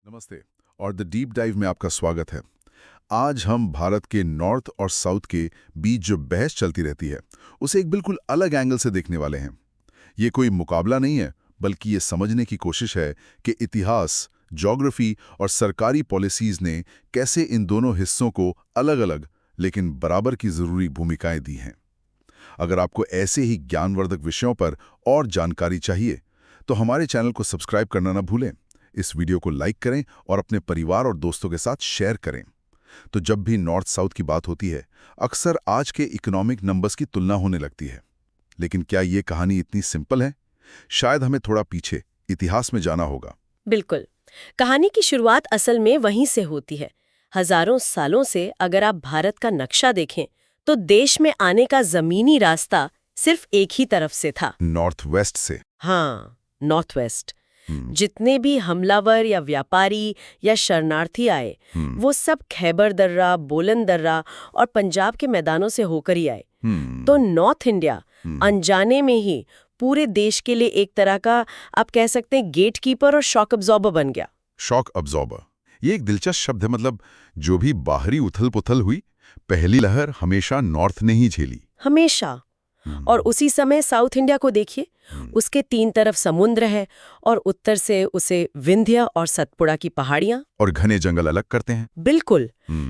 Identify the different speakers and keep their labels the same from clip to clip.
Speaker 1: नमस्ते और the deep dive में आपका स्वागत है। आज हम भारत के नॉर्थ और साउथ के बीच जो बहस चलती रहती है उसे एक बिल्कुल अलग एंगल से देखने वाले हैं। ये कोई मुकाबला नहीं है, बल्कि ये समझने की कोशिश है कि इतिहास, ज्योग्राफी और सरकारी पॉलिसीज ने कैसे इन दोनों हिस्सों को अलग अलग लेकिन बराबर की जरूरी भूमिकाएं दी हैं। अगर आपको ऐसे ही ज्ञानवर्धक विषयों पर और जानकारी चाहिए तो हमारे चैनल को सब्सक्राइब करना ना भूलें। इस वीडियो को लाइक करें और अपने परिवार और दोस्तों के साथ शेयर करें। तो जब भी नॉर्थ साउथ की बात होती है, अक्सर आज के इकोनॉमिक नंबर्स की तुलना होने लगती है। लेकिन क्या ये कहानी इतनी सिंपल है? शायद हमें थोड़ा पीछे इतिहास में जाना होगा।
Speaker 2: बिल्कुल। कहानी की शुरुआत असल में वहीं से होती है। हजारों सालों से अगर आप भारत का नक्शा देखें तो देश में आने का जमीनी रास्ता सिर्फ एक ही तरफ से था।
Speaker 1: नॉर्थ वेस्ट से।
Speaker 2: हाँ, नॉर्थ वेस्ट।
Speaker 1: हम्म,
Speaker 2: जितने भी हमलावर या व्यापारी या शरणार्थी आए, वो सब खैबर दर्रा, बोलन दर्रा और पंजाब के मैदानों से होकर ही आए। तो नॉर्थ इंडिया अनजाने में ही पूरे देश के लिए एक तरह का, आप कह सकते हैं, गेटकीपर और शॉक अब्जॉर्बर बन गया।
Speaker 1: शॉक अब्जॉर्बर, ये एक दिलचस्प शब्द है। मतलब जो भी बाहरी उथल पुथल हुई, पहली लहर हमेशा नॉर्थ ने ही झेली।
Speaker 2: हमेशा। और उसी समय साउथ इंडिया को देखिए, उसके तीन तरफ समुद्र है और उत्तर से उसे विंध्य और सतपुड़ा की पहाड़ियां
Speaker 1: और घने जंगल अलग करते हैं।
Speaker 2: बिल्कुल।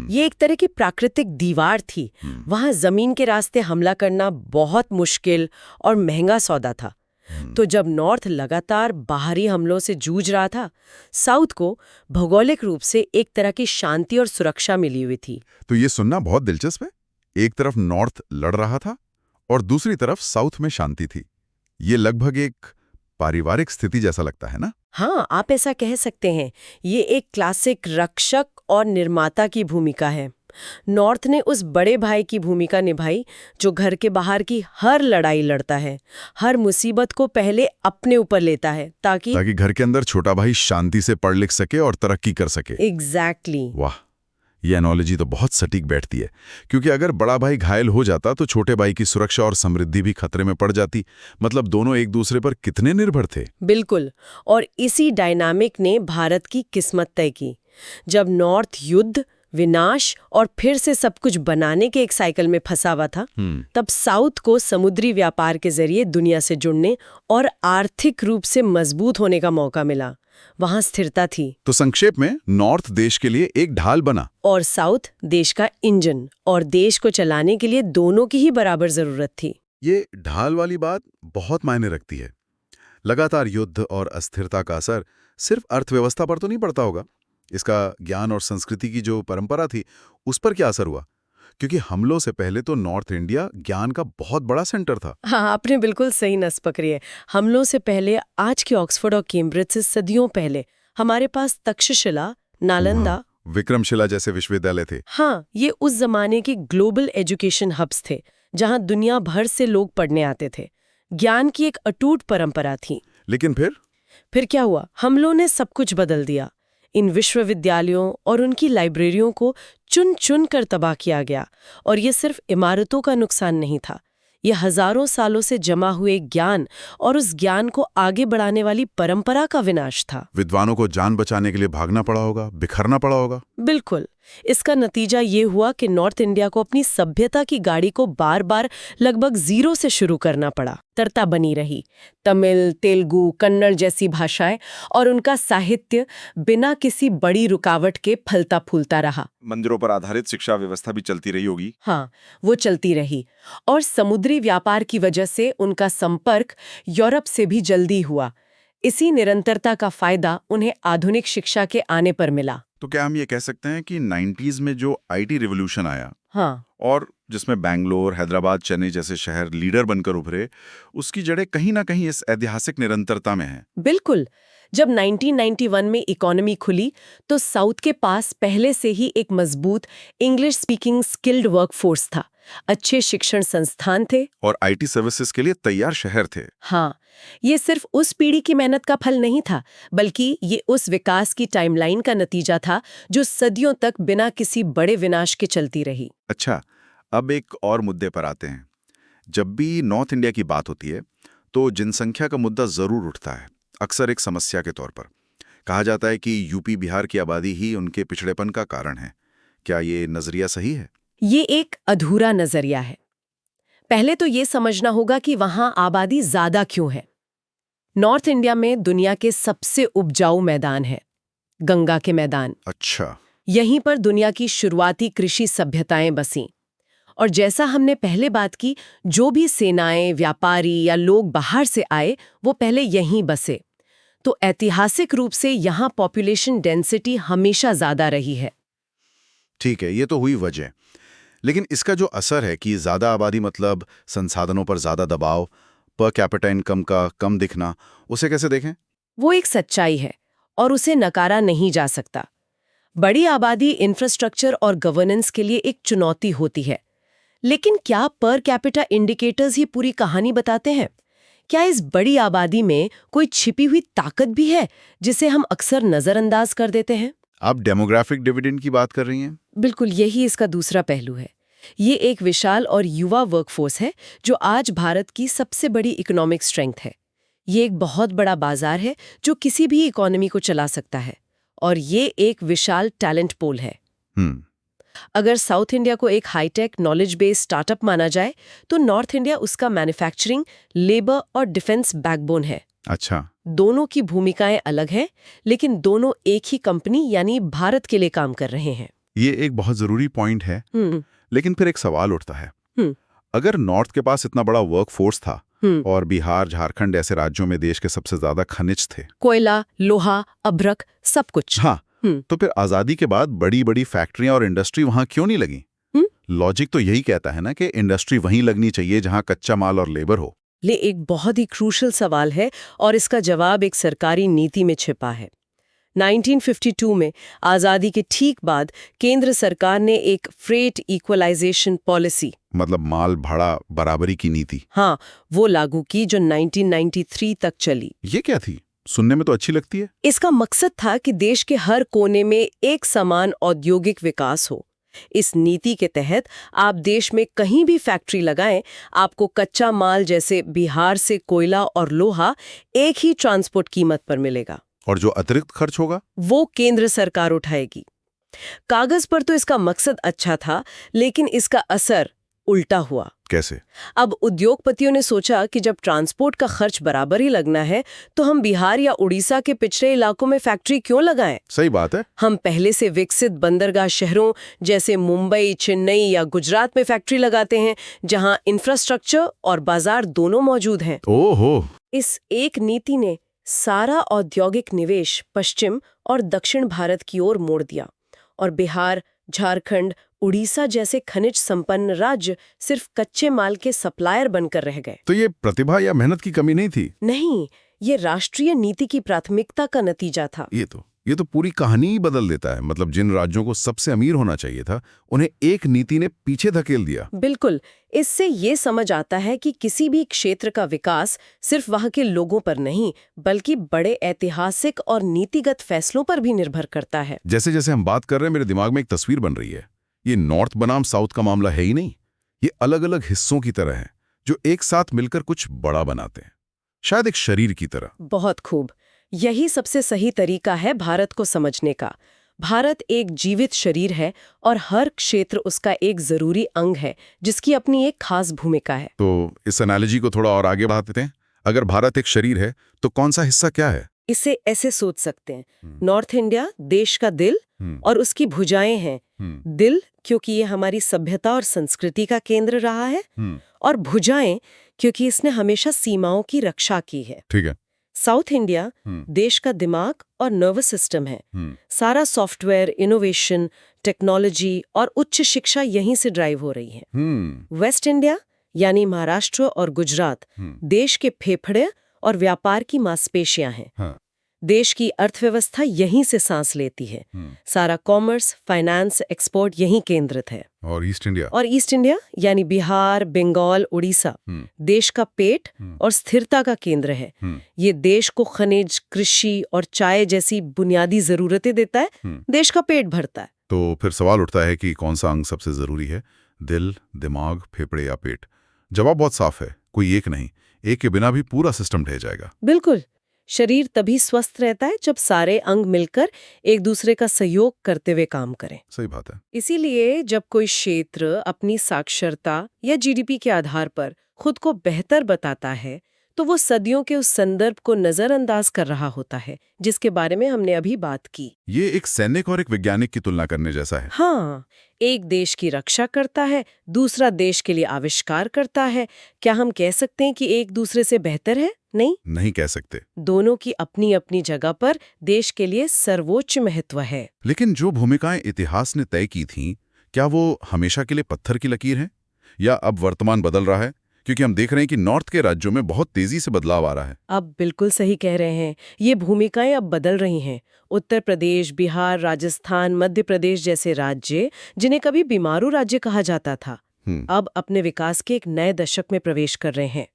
Speaker 2: ये एक तरह की प्राकृतिक दीवार थी। वहां जमीन के रास्ते हमला करना बहुत मुश्किल और महंगा सौदा था। तो जब नॉर्थ लगातार बाहरी हमलों से जूझ रहा था, साउथ को भौगोलिक रूप से एक तरह की शांति और सुरक्षा मिली हुई थी।
Speaker 1: तो ये सुनना बहुत दिलचस्प है। एक तरफ नॉर्थ लड़ रहा था और दूसरी तरफ साउथ में शांति थी। ये लगभग एक पारिवारिक स्थिति जैसा लगता है ना?
Speaker 2: हाँ, आप ऐसा कह सकते हैं। ये एक क्लासिक रक्षक और निर्माता की भूमिका है। नॉर्थ ने उस बड़े भाई की भूमिका निभाई जो घर के बाहर की हर लड़ाई लड़ता है, हर मुसीबत को पहले अपने ऊपर लेता है ताकि
Speaker 1: घर के अंदर छोटा भाई शांति से पढ़ लिख सके और तरक्की कर सके।
Speaker 2: एग्जैक्टली।
Speaker 1: वाह, ये एनोलॉजी तो बहुत सटीक बैठती है। क्योंकि अगर बड़ा भाई घायल हो जाता तो छोटे भाई की सुरक्षा और समृद्धि भी खतरे में पड़ जाती। मतलब दोनों एक दूसरे पर कितने निर्भर थे।
Speaker 2: बिल्कुल। और इसी डायनामिक ने भारत की किस्मत तय की। जब नॉर्थ युद्ध, विनाश और फिर से सब कुछ बनाने के एक साइकिल में फंसा हुआ था, तब साउथ को समुद्री व्यापार के जरिए दुनिया से जुड़ने और आर्थिक रूप से मजबूत होने का मौका मिला। वहां स्थिरता थी।
Speaker 1: तो संक्षेप में, नॉर्थ देश के लिए एक ढाल बना
Speaker 2: और साउथ देश का इंजन, और देश को चलाने के लिए दोनों की ही बराबर जरूरत थी।
Speaker 1: ये ढाल वाली बात बहुत मायने रखती है। लगातार युद्ध और अस्थिरता का असर सिर्फ अर्थव्यवस्था पर तो नहीं पड़ता होगा। इसका ज्ञान और संस्कृति की जो परंपरा थी उस पर क्या असर हुआ? क्योंकि हमलों से पहले तो नॉर्थ इंडिया ज्ञान का बहुत बड़ा सेंटर था।
Speaker 2: हाँ, आपने बिल्कुल सही नस पकड़ी है। हमलों से पहले, आज के ऑक्सफोर्ड और कैम्ब्रिज से सदियों पहले, हमारे पास तक्षशिला, नालंदा,
Speaker 1: विक्रमशिला जैसे विश्वविद्यालय थे।
Speaker 2: हाँ, ये उस जमाने के ग्लोबल एजुकेशन हब्स थे, जहाँ दुनिया भर से लोग पढ़ने आते थे। ज्ञान की एक अटूट परंपरा थी।
Speaker 1: लेकिन
Speaker 2: फिर क्या हुआ? हमलों ने सब कुछ बदल दिया। इन विश्वविद्यालयों और उनकी लाइब्रेरियों को चुन चुन कर तबाह किया गया। और ये सिर्फ इमारतों का नुकसान नहीं था, ये हजारों सालों से जमा हुए ज्ञान और उस ज्ञान को आगे बढ़ाने वाली परंपरा का विनाश था।
Speaker 1: विद्वानों को जान बचाने के लिए भागना पड़ा होगा, बिखरना पड़ा होगा।
Speaker 2: बिल्कुल। इसका नतीजा ये हुआ कि नॉर्थ इंडिया को अपनी सभ्यता की गाड़ी को बार बार लगभग जीरो से शुरू करना पड़ा। तरता बनी रही। तमिल, तेलुगु, कन्नड़ जैसी भाषाएं और उनका साहित्य बिना किसी बड़ी रुकावट के फलता फूलता रहा।
Speaker 3: मंदिरों पर आधारित शिक्षा व्यवस्था भी चलती रही होगी।
Speaker 2: हाँ, वो चलती रही। और समुद्री व्यापार की वजह से उनका संपर्क यूरोप से भी जल्दी हुआ। इसी निरंतरता का फायदा उन्हें आधुनिक शिक्षा के आने पर मिला।
Speaker 3: तो क्या हम ये कह सकते हैं कि 90s में जो आईटी रिवॉल्यूशन आया,
Speaker 2: हाँ,
Speaker 3: और जिसमें बैंगलोर, हैदराबाद, चेन्नई जैसे शहर लीडर बनकर उभरे, उसकी जड़ें कहीं ना कहीं इस ऐतिहासिक निरंतरता में हैं।
Speaker 2: बिल्कुल। जब 1991 में इकोनॉमी खुली तो साउथ के पास पहले से ही एक मजबूत इंग्लिश स्पीकिंग स्किल्ड वर्कफोर्स था, अच्छे शिक्षण संस्थान थे
Speaker 3: और आईटी सर्विसेज के लिए तैयार शहर थे।
Speaker 2: हाँ, ये सिर्फ उस पीढ़ी की मेहनत का फल नहीं था, बल्कि ये उस विकास की टाइमलाइन का नतीजा था जो सदियों तक बिना किसी बड़े विनाश के चलती रही।
Speaker 3: अच्छा, अब एक और मुद्दे पर आते हैं। जब भी नॉर्थ इंडिया की बात होती है तो जनसंख्या का मुद्दा जरूर उठता है, अक्सर एक समस्या के तौर पर। कहा जाता है कि यूपी बिहार की आबादी ही उनके पिछड़ेपन का कारण है। क्या ये नजरिया सही है?
Speaker 2: ये एक अधूरा नजरिया है। पहले तो ये समझना होगा कि वहां आबादी ज्यादा क्यों है। नॉर्थ इंडिया में दुनिया के सबसे उपजाऊ मैदान है, गंगा के मैदान।
Speaker 3: अच्छा।
Speaker 2: यहीं पर दुनिया की शुरुआती कृषि सभ्यताएं बसीं। और जैसा हमने पहले बात की, जो भी सेनाएं, व्यापारी या लोग बाहर से आए, वो पहले यहीं बसे। तो ऐतिहासिक रूप से यहाँ पॉपुलेशन डेंसिटी हमेशा ज्यादा रही है।
Speaker 3: ठीक है, ये तो हुई वजह। लेकिन इसका जो असर है कि ज्यादा आबादी मतलब संसाधनों पर ज्यादा दबाव, पर कैपिटा इनकम का कम दिखना, उसे कैसे देखें?
Speaker 2: वो एक सच्चाई है और उसे नकारा नहीं जा सकता। बड़ी आबादी इंफ्रास्ट्रक्चर और गवर्नेंस के लिए एक चुनौती होती है। लेकिन क्या पर कैपिटा इंडिकेटर्स ही पूरी कहानी बताते हैं? क्या इस बड़ी आबादी में कोई छिपी हुई ताकत भी है जिसे हम अक्सर नजरअंदाज कर देते हैं?
Speaker 3: आप डेमोग्राफिक डिविडेंड की बात कर रही हैं?
Speaker 2: बिल्कुल, यही इसका दूसरा पहलू है। ये एक विशाल और युवा वर्कफोर्स है जो आज भारत की सबसे बड़ी इकोनॉमिक स्ट्रेंथ है। ये एक बहुत बड़ा बाजार है जो किसी भी इकोनॉमी को चला सकता है, और ये एक विशाल टैलेंट पूल है। अगर साउथ इंडिया को एक हाईटेक नॉलेज बेस्ड स्टार्टअप माना जाए, तो नॉर्थ इंडिया उसका मैन्युफैक्चरिंग, लेबर और डिफेंस बैकबोन है।
Speaker 3: अच्छा।
Speaker 2: दोनों की भूमिकाएं अलग हैं, लेकिन दोनों एक ही कंपनी यानी भारत के लिए काम कर रहे हैं।
Speaker 3: ये एक बहुत जरूरी पॉइंट है। लेकिन फिर एक सवाल उठता है, अगर नॉर्थ के पास इतना बड़ा वर्कफोर्स था और बिहार, झारखंड ऐसे राज्यों में देश के सबसे ज्यादा खनिज थे,
Speaker 2: कोयला, लोहा, अभ्रक, सब कुछ।
Speaker 3: हाँ, तो फिर आजादी के बाद बड़ी बड़ी फैक्ट्रियां और इंडस्ट्री वहां क्यों नहीं लगी? लॉजिक तो यही कहता है ना कि इंडस्ट्री वहीं लगनी चाहिए जहां कच्चा माल और लेबर हो।
Speaker 2: ये एक बहुत ही क्रूशल सवाल है और इसका जवाब एक सरकारी नीति में छिपा है। 1952 में आजादी के ठीक बाद केंद्र सरकार ने एक फ्रेट इक्वलाइजेशन पॉलिसी,
Speaker 3: मतलब माल भाड़ा बराबरी की नीति,
Speaker 2: हाँ, वो लागू की जो 1993 तक चली।
Speaker 3: ये क्या थी? सुनने में तो अच्छी लगती है।
Speaker 2: इसका मकसद था कि देश के हर कोने में एक समान औद्योगिक विकास हो। इस नीति के तहत आप देश में कहीं भी फैक्ट्री लगाएं, आपको कच्चा माल जैसे बिहार से कोयला और लोहा एक ही ट्रांसपोर्ट कीमत पर मिलेगा,
Speaker 3: और जो अतिरिक्त खर्च होगा
Speaker 2: वो केंद्र सरकार उठाएगी। कागज पर तो इसका मकसद अच्छा था, लेकिन इसका असर उल्टा हुआ।
Speaker 3: कैसे?
Speaker 2: अब उद्योगपतियों ने सोचा कि जब ट्रांसपोर्ट का खर्च बराबर ही लगना है, तो हम बिहार या उड़ीसा के पिछड़े इलाकों में फैक्ट्री क्यों लगाएं?
Speaker 3: सही बात है।
Speaker 2: हम पहले से विकसित बंदरगाह शहरों जैसे मुंबई, चेन्नई या गुजरात में फैक्ट्री लगाते हैं, जहां इंफ्रास्ट्रक्चर और बाजार दोनों मौजूद हैं।
Speaker 3: ओहो।
Speaker 2: इस एक नीति ने सारा औद्योगिक निवेश पश्चिम और दक्षिण भारत की ओर मोड़ दिया, और बिहार, झारखंड, उड़ीसा जैसे खनिज संपन्न राज्य सिर्फ कच्चे माल के सप्लायर बनकर रह गए।
Speaker 3: तो ये प्रतिभा या मेहनत की कमी नहीं थी?
Speaker 2: नहीं, ये राष्ट्रीय नीति की प्राथमिकता का नतीजा था।
Speaker 3: ये तो पूरी कहानी ही बदल देता है। मतलब जिन राज्यों को सबसे अमीर होना चाहिए था, उन्हें एक नीति ने पीछे धकेल दिया।
Speaker 2: बिल्कुल। इससे ये समझ आता है कि किसी भी क्षेत्र का विकास सिर्फ वहां के लोगों पर नहीं, बल्कि बड़े ऐतिहासिक और नीतिगत फैसलों पर भी निर्भर करता है।
Speaker 3: जैसे जैसे हम बात कर रहे हैं, मेरे दिमाग में एक तस्वीर बन रही है। ये नॉर्थ बनाम साउथ का मामला है ही नहीं, ये अलग अलग हिस्सों की तरह है जो एक साथ मिलकर कुछ बड़ा बनाते हैं, शायद एक शरीर की तरह।
Speaker 2: बहुत खूब। यही सबसे सही तरीका है भारत को समझने का। भारत एक जीवित शरीर है और हर क्षेत्र उसका एक जरूरी अंग है जिसकी अपनी एक खास भूमिका है।
Speaker 3: तो इस एनालॉजी को थोड़ा और आगे बढ़ा देते हैं। अगर भारत एक शरीर है, तो कौन सा हिस्सा क्या है?
Speaker 2: इसे ऐसे सोच सकते हैं, नॉर्थ इंडिया देश का दिल और उसकी भुजाएं हैं। दिल क्योंकि ये हमारी सभ्यता और संस्कृति का केंद्र रहा है, और भुजाएं क्योंकि इसने हमेशा सीमाओं की रक्षा की है।
Speaker 3: ठीक है।
Speaker 2: साउथ इंडिया देश का दिमाग और नर्वस सिस्टम है। सारा सॉफ्टवेयर, इनोवेशन, टेक्नोलॉजी और उच्च शिक्षा यहीं से ड्राइव हो रही है। वेस्ट इंडिया यानी महाराष्ट्र और गुजरात देश के फेफड़े और व्यापार की मांसपेशियां हैं।
Speaker 3: हाँ।
Speaker 2: देश की अर्थव्यवस्था यहीं से सांस लेती है। सारा कॉमर्स, फाइनेंस, एक्सपोर्ट यहीं केंद्रित है।
Speaker 3: और ईस्ट इंडिया
Speaker 2: यानी बिहार, बंगाल, उड़ीसा देश का पेट और स्थिरता का केंद्र है। ये देश को खनिज, कृषि और चाय जैसी बुनियादी जरूरतें देता है, देश का पेट भरता है।
Speaker 3: तो फिर सवाल उठता है कि कौन सा अंग सबसे जरूरी है, दिल, दिमाग, फेफड़े या पेट? जवाब बहुत साफ है, कोई एक नहीं। एक के बिना भी पूरा सिस्टम ढह जाएगा।
Speaker 2: बिल्कुल। शरीर तभी स्वस्थ रहता है जब सारे अंग मिलकर एक दूसरे का सहयोग करते हुए काम करें।
Speaker 3: सही बात है।
Speaker 2: इसीलिए जब कोई क्षेत्र अपनी साक्षरता या जीडीपी के आधार पर खुद को बेहतर बताता है तो वो सदियों के उस संदर्भ को नजरअंदाज कर रहा होता है जिसके बारे में हमने अभी बात की।
Speaker 3: ये एक सैनिक और एक वैज्ञानिक की तुलना करने जैसा है।
Speaker 2: हाँ, एक देश की रक्षा करता है, दूसरा देश के लिए आविष्कार करता है। क्या हम कह सकते हैं कि एक दूसरे से बेहतर है?
Speaker 3: नहीं कह सकते।
Speaker 2: दोनों की अपनी अपनी जगह पर देश के लिए सर्वोच्च महत्व है।
Speaker 3: लेकिन जो भूमिकाएं इतिहास ने तय की थीं, क्या वो हमेशा के लिए पत्थर की लकीर हैं? या अब वर्तमान बदल रहा है? क्योंकि हम देख रहे हैं कि नॉर्थ के राज्यों में बहुत तेजी से बदलाव आ रहा है।
Speaker 2: अब बिल्कुल सही कह रहे हैं, ये भूमिकाएं अब बदल रही हैं। उत्तर प्रदेश, बिहार, राजस्थान, मध्य प्रदेश जैसे राज्य, जिन्हें कभी बीमारू राज्य कहा जाता था, अब अपने विकास के एक नए दशक में प्रवेश कर रहे हैं।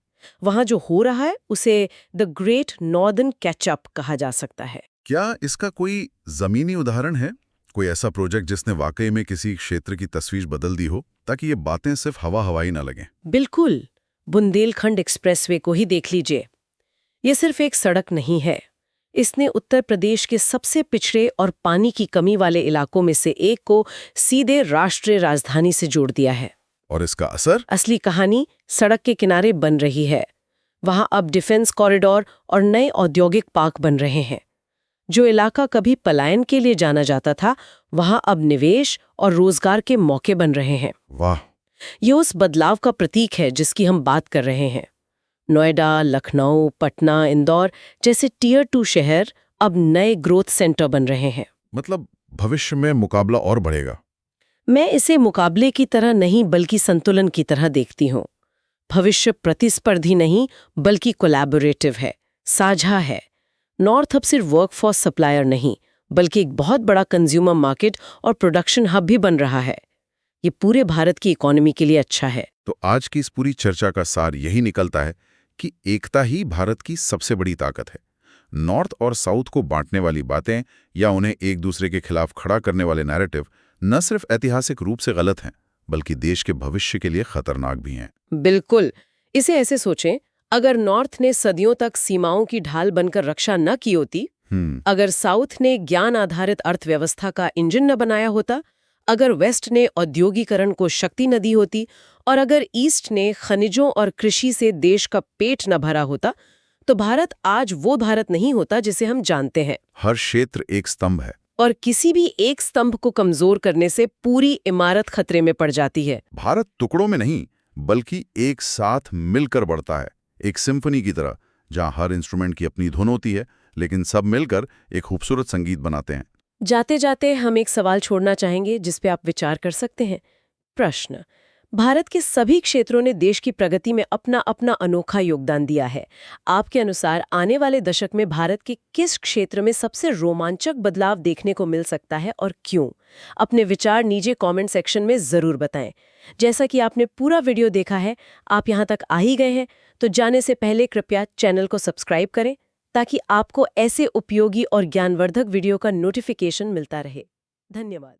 Speaker 2: वहां जो हो रहा है उसे द ग्रेट नॉर्दर्न कैचअप कहा जा सकता है।
Speaker 3: क्या इसका कोई जमीनी उदाहरण है? कोई ऐसा प्रोजेक्ट जिसने वाकई में किसी क्षेत्र की तस्वीर बदल दी हो, ताकि ये बातें सिर्फ हवा हवाई ना लगें?
Speaker 2: बिल्कुल, बुंदेलखंड एक्सप्रेसवे को ही देख लीजिए। ये सिर्फ एक सड़क नहीं है, इसने उत्तर प्रदेश के सबसे पिछड़े और पानी की कमी वाले इलाकों में से एक को सीधे राष्ट्रीय राजधानी से जोड़ दिया है।
Speaker 3: और इसका असर?
Speaker 2: असली कहानी सड़क के किनारे बन रही है। वहां अब डिफेंस कॉरिडोर और नए औद्योगिक पार्क बन रहे हैं। जो इलाका कभी पलायन के लिए जाना जाता था, वहां अब निवेश और रोजगार के मौके बन रहे हैं।
Speaker 3: वाह!
Speaker 2: ये उस बदलाव का प्रतीक है जिसकी हम बात कर रहे हैं। नोएडा, लखनऊ, पटना, इंदौर जैसे टियर 2 शहर अब नए ग्रोथ सेंटर बन रहे हैं।
Speaker 3: मतलब भविष्य में मुकाबला और बढ़ेगा।
Speaker 2: मैं इसे मुकाबले की तरह नहीं बल्कि संतुलन की तरह देखती हूँ। भविष्य प्रतिस्पर्धी नहीं बल्कि कोलैबोरेटिव है, साझा है। नॉर्थ अब सिर्फ वर्कफोर्स सप्लायर नहीं बल्कि एक बहुत बड़ा कंज्यूमर मार्केट और प्रोडक्शन हब भी बन रहा है। ये पूरे भारत की इकोनॉमी के लिए अच्छा है।
Speaker 3: तो आज की इस पूरी चर्चा का सार यही निकलता है कि एकता ही भारत की सबसे बड़ी ताकत है। नॉर्थ और साउथ को बांटने वाली बातें या उन्हें एक दूसरे के खिलाफ खड़ा करने वाले नैरेटिव न सिर्फ ऐतिहासिक रूप से गलत हैं, बल्कि देश के भविष्य के लिए खतरनाक भी हैं।
Speaker 2: बिल्कुल। इसे ऐसे सोचें, अगर नॉर्थ ने सदियों तक सीमाओं की ढाल बनकर रक्षा न की होती, अगर साउथ ने ज्ञान आधारित अर्थव्यवस्था का इंजन न बनाया होता, अगर वेस्ट ने औद्योगिकरण को शक्ति न दी होती और अगर ईस्ट ने खनिजों और कृषि से देश का पेट न भरा होता, तो भारत आज वो भारत नहीं होता जिसे हम जानते हैं।
Speaker 3: हर क्षेत्र एक स्तंभ है
Speaker 2: और किसी भी एक स्तंभ को कमजोर करने से पूरी इमारत खतरे में पड़ जाती है।
Speaker 3: भारत टुकड़ों में नहीं बल्कि एक साथ मिलकर बढ़ता है, एक सिम्फनी की तरह, जहां हर इंस्ट्रूमेंट की अपनी धुन होती है लेकिन सब मिलकर एक खूबसूरत संगीत बनाते हैं।
Speaker 2: जाते जाते हम एक सवाल छोड़ना चाहेंगे जिस पे आप विचार कर सकते हैं। प्रश्न: भारत के सभी क्षेत्रों ने देश की प्रगति में अपना अपना अनोखा योगदान दिया है। आपके अनुसार आने वाले दशक में भारत के किस क्षेत्र में सबसे रोमांचक बदलाव देखने को मिल सकता है और क्यों? अपने विचार नीचे कमेंट सेक्शन में जरूर बताएं। जैसा कि आपने पूरा वीडियो देखा है, आप यहाँ तक आ ही गए हैं, तो जाने से पहले कृपया चैनल को सब्सक्राइब करें ताकि आपको ऐसे उपयोगी और ज्ञानवर्धक वीडियो का नोटिफिकेशन मिलता रहे। धन्यवाद।